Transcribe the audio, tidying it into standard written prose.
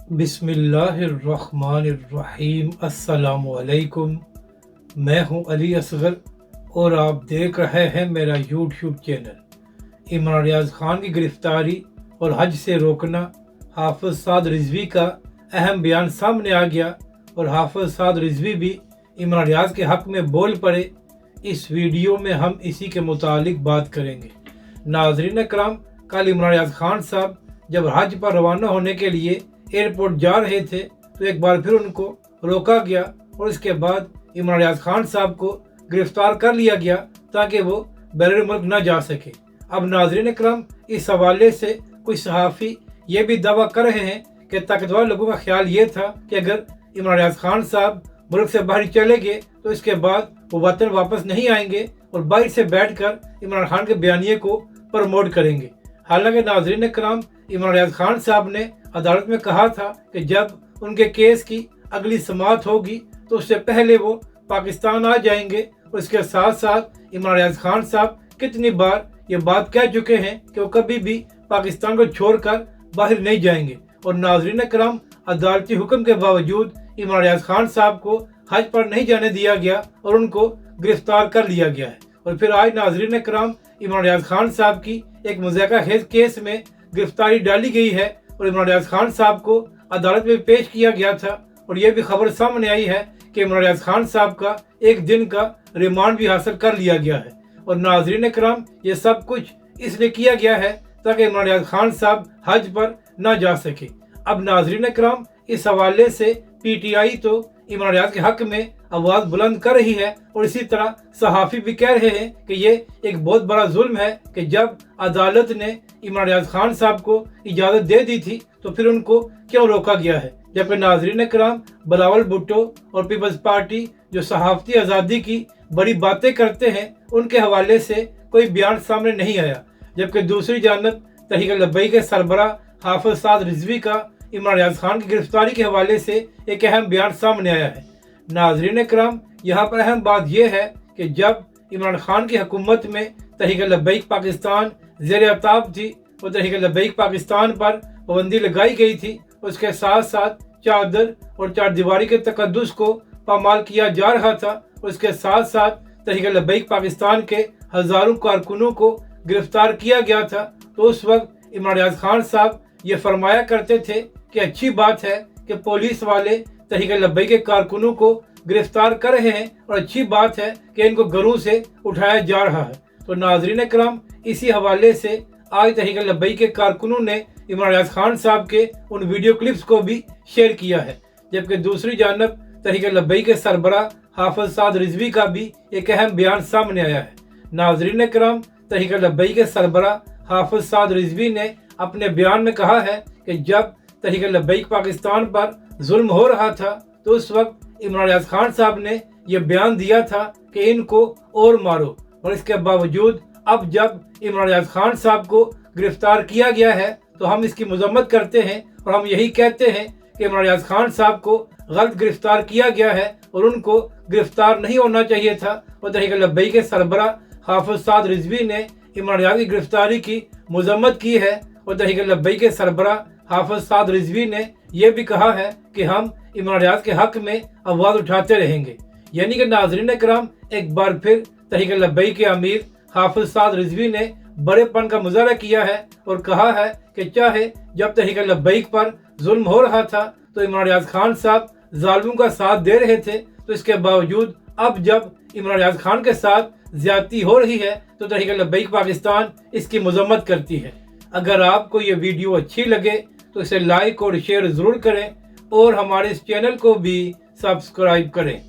बिस्मिल्लाहिर्रहमानिर्रहीम। अस्सलामुअलैकुम। मैं हूं अली असगर और आप देख रहे हैं मेरा यूट्यूब चैनल। इमरान रियाज खान की गिरफ्तारी और हज से रोकना, हाफिज साद रिजवी का अहम बयान सामने आ गया और हाफिज साद रिजवी भी इमरान रियाज के हक़ में बोल पड़े। इस वीडियो में हम इसी के मुतालिक बात करेंगे। नाज़रीन कराम, कल इमरान रियाज खान साहब जब हज पर रवाना होने के लिए एयरपोर्ट जा रहे थे तो एक बार फिर उनको रोका गया और इसके बाद इमरान रियाज खान साहब को गिरफ्तार कर लिया गया ताकि वो बैरून मुल्क न जा सके। अब नाज़रीन कराम, इस हवाले से कुछ सहाफ़ी ये भी दावा कर रहे हैं कि ताकतवर लोगों का ख्याल ये था कि अगर इमरान रियाज खान साहब मुल्क से बाहर चले गए तो इसके बाद वो वतन वापस नहीं आएंगे और बाहर से बैठकर इमरान खान के बयानिए को प्रमोट करेंगे। हालांकि नाज़रीन कराम, इमरान रियाज खान साहब ने अदालत में कहा था कि जब उनके केस की अगली समाअत होगी तो उससे पहले वो पाकिस्तान आ जाएंगे। और इसके साथ साथ इमरान रियाज खान साहब कितनी बार ये बात कह चुके हैं कि वो कभी भी पाकिस्तान को छोड़कर बाहर नहीं जाएंगे। और नाज़रीन कराम, अदालती हुक्म के बावजूद इमरान रियाज खान साहब को हज पर नहीं जाने दिया गया और उनको गिरफ्तार कर लिया गया है। और फिर आज नाज़रीन कराम, इमरान रियाज खान साहब की एक मुज़ाकरा खेज केस में गिरफ्तारी डाली गई है और इमरान रियाज खान साहब को अदालत में पेश किया गया था। और ये भी खबर सामने आई है कि इमरान रियाज खान साहब का एक दिन का रिमांड भी हासिल कर लिया गया है। और नाज़रीन कराम, ये सब कुछ इसलिए किया गया है ताकि इमरान रियाज खान साहब हज पर न जा सके। अब नाज़रीन कराम, इस हवाले से PTI तो इमरान रियाज के हक में आवाज़ बुलंद कर रही है और इसी तरह सहाफ़ी भी कह रहे हैं कि ये एक बहुत बड़ा जुल्म है कि जब अदालत ने इमरान रियाज खान साहब को इजाज़त दे दी थी तो फिर उनको क्यों रोका गया है। जबकि नाज़रीन कराम, बिलावल भुट्टो और पीपल्स पार्टी जो सहाफ़ती आज़ादी की बड़ी बातें करते हैं, उनके हवाले से कोई बयान सामने नहीं आया। जबकि दूसरी जानब तहरीक लब्बैक के सरबराह हाफिज साद रिजवी का इमरान रियाज खान की गिरफ्तारी के हवाले से एक अहम बयान सामने आया है। नाज़रीन कराम, यहाँ पर अहम बात यह है कि जब इमरान खान की हुकूमत में तहरीक लब्बैक पाकिस्तान ज़ेर अताब थी और तहरीक लब्बैक पाकिस्तान पर पाबंदी लगाई गई थी, उसके साथ साथ चादर और चार दीवारी के तकद्दुस को पामाल किया जा रहा था। उसके साथ साथ तहरीक लब्बैक पाकिस्तान के हज़ारों कारकुनों को गिरफ्तार किया गया था। तो उस वक्त इमरान रियाज खान साहब ये फरमाया करते थे कि अच्छी बात है कि पुलिस वाले तहरीक लब्बैक के कारकुनों को गिरफ्तार कर रहे हैं और अच्छी बात है कि इनको घरों से उठाया जा रहा है। तो नाज़रीन कराम, इसी हवाले से आज तहरीक लब्बैक के कारकुनों ने इमरान रियाज खान साहब के उन वीडियो क्लिप्स को भी शेयर किया है। जबकि दूसरी जानब तहरीक लब्बैक के सरबराह हाफिज साद रिजवी का भी एक अहम बयान सामने आया है। नाज़रीन कराम, तहरीक लब्बैक के सरबराह हाफिज साद रिजवी ने अपने बयान में कहा है कि जब तहरीक लब्बैक पाकिस्तान पर जुल्म हो रहा था तो उस वक्त इमरान रियाज खान साहब ने यह बयान दिया था कि इनको और मारो। और इसके बावजूद अब जब इमरान रियाज खान साहब को गिरफ्तार किया गया है तो हम इसकी मजम्मत करते हैं और हम यही कहते हैं कि इमरान रियाज खान साहब को गलत गिरफ्तार किया गया है और उनको गिरफ्तार नहीं होना चाहिए था। और तहरीक लब्बैक के सरबराह हाफिज साद रिजवी ने इमरान रियाज की गिरफ्तारी की मजम्मत की है। और तहरीक लब्बैक के सरबराह हाफिज साद रिजवी ने यह भी कहा है कि हम इमरान रियाज के हक में आवाज़ उठाते रहेंगे। यानी कि नाज़रीन कराम, एक बार फिर तहरीक लब्बैक के अमीर हाफिज साद रिजवी ने बड़ेपन का मुजाहरा किया है और कहा है कि चाहे जब तहरीक लब्बैक पर जुल्म हो रहा था तो इमरान रियाज खान साहब जालिमों का साथ दे रहे थे, तो इसके बावजूद अब जब इमरान रियाज खान के साथ ज्यादती हो रही है तो तहरीक लब्बैक पाकिस्तान इसकी मजम्मत करती है। अगर आपको ये वीडियो अच्छी लगे तो इसे लाइक और शेयर ज़रूर करें और हमारे इस चैनल को भी सब्सक्राइब करें।